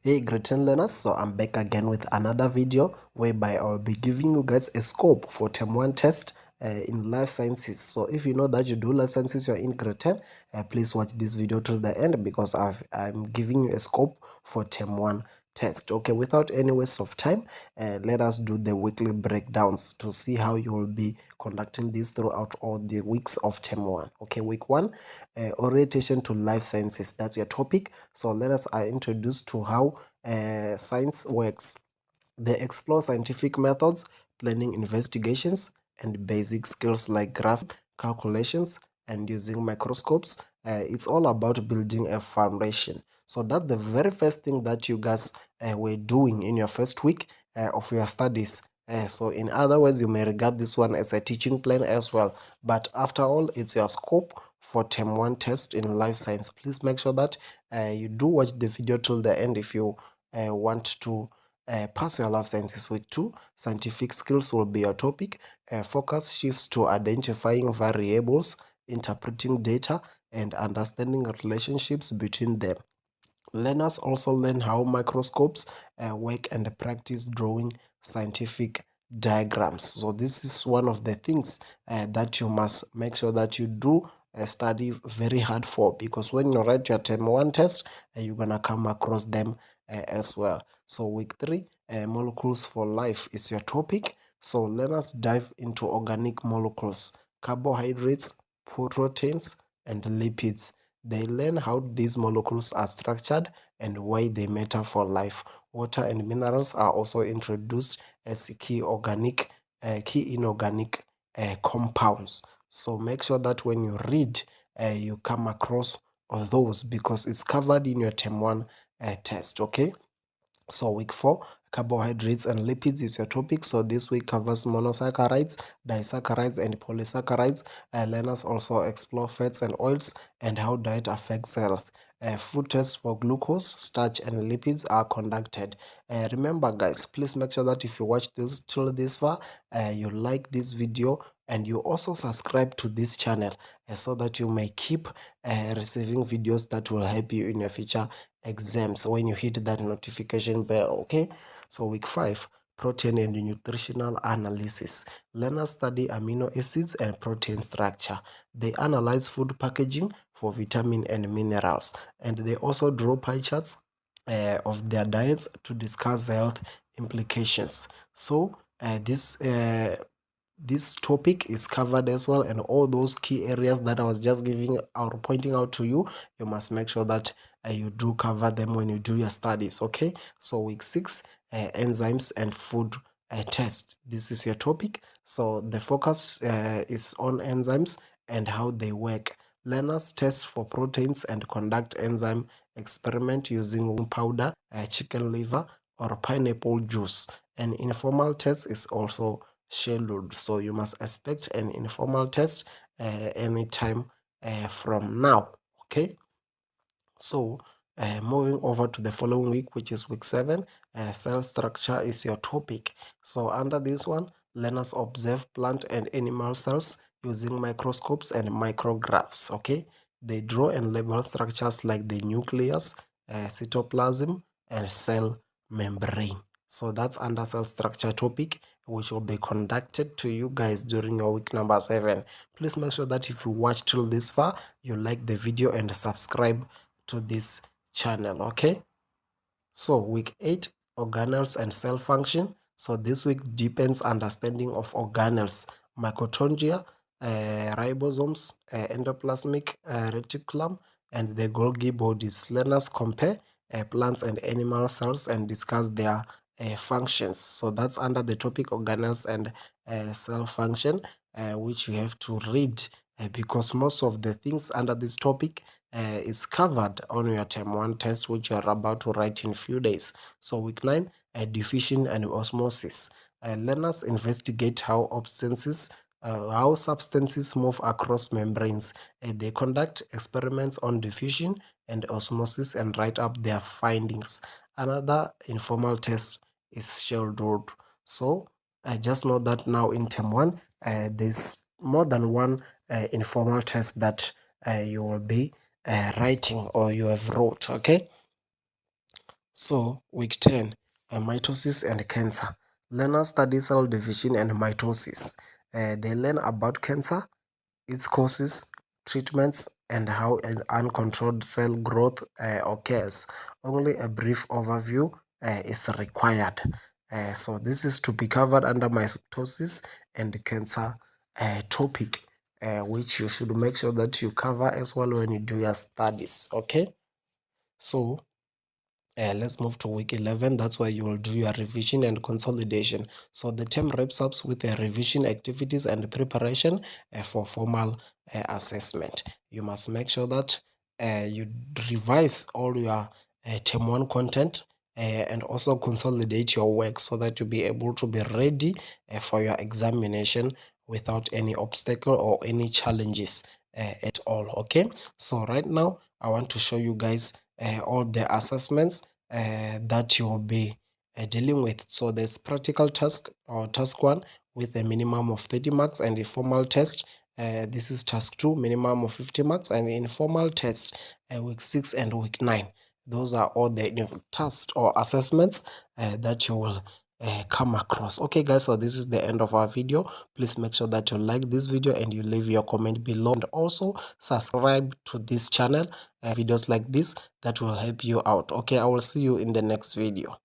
Hey grade 10 learners, so I'm back again with another video whereby I'll be giving you guys a scope for term 1 test in life sciences. So if you know that you do life sciences, you're in grade 10, please watch this video till the end because I'm giving you a scope for term 1 test. Okay, without any waste of time, let us do the weekly breakdowns to see how you will be conducting this throughout all the weeks of term 1. Okay, week 1, orientation to life sciences, that's your topic. So let us introduce to how science works. They explore scientific methods, planning investigations, and basic skills like graphing, calculations, and using microscopes. It's all about building a foundation. So that's the very first thing that you guys were doing in your first week of your studies. So in other words, you may regard this one as a teaching plan as well. But after all, it's your scope for term 1 test in life science. Please make sure that you do watch the video till the end if you want to pass your life sciences week 2. Scientific skills will be your topic. Focus shifts to identifying variables, interpreting data, and understanding relationships between them. Learners also learn how microscopes work and practice drawing scientific diagrams. So this is one of the things that you must make sure that you do study very hard for, because when you write your term 1 test, you're gonna come across them as well. So week 3, molecules for life is your topic. So learners dive into organic molecules, carbohydrates, proteins, and lipids. They learn how these molecules are structured and why they matter for life. Water and minerals are also introduced as key inorganic compounds. So make sure that when you read, you come across those because it's covered in your term 1 test. Okay. So week 4, carbohydrates and lipids is your topic. So this week covers monosaccharides, disaccharides, and polysaccharides. Learners also explore fats and oils and how diet affects health. Food tests for glucose, starch, and lipids are conducted. Remember guys, please make sure that if you watch this till this far, you like this video and you also subscribe to this channel so that you may keep receiving videos that will help you in your future exams when you hit that notification bell. Okay, so week 5, protein and nutritional analysis. Learners study amino acids and protein structure. They analyze food packaging for vitamin and minerals, and they also draw pie charts of their diets to discuss health implications. So this topic is covered as well, and all those key areas that I was just giving or pointing out to you, you must make sure that you do cover them when you do your studies. Okay, so week 6, enzymes and food test. This is your topic. So the focus is on enzymes and how they work. Learners test for proteins and conduct enzyme experiment using powder, chicken liver, or pineapple juice. An informal test is also scheduled, so you must expect an informal test anytime from now. Okay, so moving over to the following week, which is week 7, cell structure is your topic. So under this one, learners observe plant and animal cells using microscopes and micrographs. Okay, they draw and label structures like the nucleus, cytoplasm, and cell membrane. So that's under cell structure topic, which will be conducted to you guys during your week number 7. Please make sure that if you watch till this far, you like the video and subscribe to this channel. Okay, so week 8, organelles and cell function. So this week deepens understanding of organelles, mitochondria, ribosomes, endoplasmic reticulum, and the Golgi bodies. Learners compare plants and animal cells and discuss their functions. So that's under the topic organelles and cell function, which you have to read because most of the things under this topic is covered on your term 1 test, which you are about to write in few days. So week 9, diffusion and osmosis. Learners investigate how substances move across membranes. They conduct experiments on diffusion and osmosis and write up their findings. Another informal test is scheduled. So I just know that now in term 1, there's more than one informal test that you will be writing or you have wrote. Okay, So week 10, mitosis and cancer. Learners study cell division and mitosis. They learn about cancer, its causes, treatments, and how an uncontrolled cell growth occurs. Only a brief overview is required. So this is to be covered under mitosis and cancer topic, which you should make sure that you cover as well when you do your studies. Okay, so let's move to week 11. That's where you will do your revision and consolidation. So the term wraps up with the revision activities and preparation for formal assessment. You must make sure that you revise all your term 1 content and also consolidate your work so that you'll be able to be ready for your examination without any obstacle or any challenges at all. Okay, so right now I want to show you guys all the assessments that you will be dealing with. So there's practical task or task 1 with a minimum of 30 marks and a formal test. This is task 2, minimum of 50 marks, and informal test week 6 and week 9. Those are all the tasks or assessments that you will come across. Okay guys, so this is the end of our video. Please make sure that you like this video and you leave your comment below, and also subscribe to this channel. Videos like this that will help you out. Okay, I will see you in the next video.